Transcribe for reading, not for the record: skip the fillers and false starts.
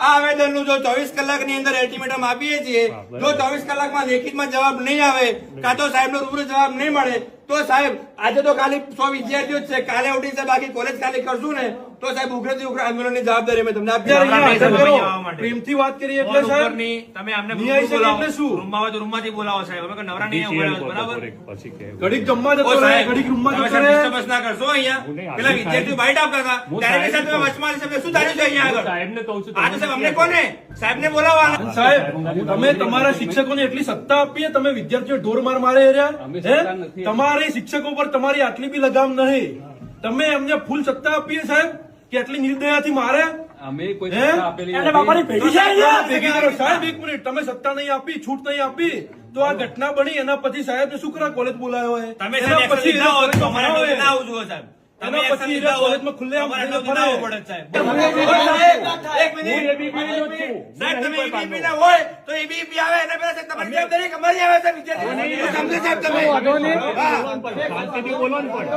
આ આવેદનનું જો 24 કલાકની અંદર અલ્ટિમેટમ આપીએ છીએ, જો 24 કલાકમાં લેખિતમાં જવાબ નહીં આવે, કાં તો સાહેબનો રૂબરૂ જવાબ નહીં મળે, તો સાહેબ આજે તો ખાલી 100 વિદ્યાર્થીઓ જ છે, કાલે ઉઠી છે, બાકી કોલેજ ખાલી કરશું ને તો સાહેબ ઉગ્રથી ઉગ્ર આંદોલનની જવાબદારી અમે તમને આપીએ. પ્રેમથી વાત કરીએ એટલે સાહેબ તમે આમને એટલે શું રૂમમાં હોય તો રૂમમાંથી બોલાવો સાહેબ, અમે નવરા નહીં બોલાવો, બરાબર? ઘડીક જમવા જતો રહે, ઘડીક રૂમમાં જતો રહે. ડિસ્ટર્બન્સ ના કરશો અહીંયા. પેલા વિદ્યાર્થીઓ બાઇટ આપતા હતા ત્યારે સાહેબ તમે વચમાં છે, શું ધાર્યું છે અહીંયા આગળ? સાહેબને કહું છું, આ તો સાહેબ અમને કોને સાહેબને બોલાવવાના. સાહેબ તમે તમારા શિક્ષકોને એટલી સત્તા આપીએ, તમે વિદ્યાર્થીઓ ઢોર માર મારે રહ્યા. તમારી શિક્ષકો પર તમારી આટલી બી લગામ નહીં, તમે એમને ફૂલ સત્તા આપીએ સાહેબ કે આટલી નિર્દયાથી મારે. અમે કોઈ સત્તા આપેલી એને બાપાની ભેગી છે અહીંયા. ભેગી કરો સાહેબ, એક મિનિટ. તમે સત્તા નહીં આપી, છૂટ નહીં આપી, તો આ ઘટના બની. એના પછી સાહેબ ને શું કરવા કોલેજ બોલાયો હોય? તમે એના સાહેબ પછી લીધા હોત તો અમારા ડોકે ના આવવું જોઈએ સાહેબ. તમે એના પછી લીધા હોત કોલેજમાં ખુલ્લેઆમ અમારા ડોકે ફરે. ના આવવું પડે સાહેબ. એક મિનિટ સાહેબ, તમે EBP ના હોય તો EBP આવે એના પહેલા સાહેબ તમારી જવાબદારી કે અમારી આવે સાહેબ વિદ્યાર્થીઓ સમજો સાહેબ તમે. શાંતિથી બોલવાનું પણ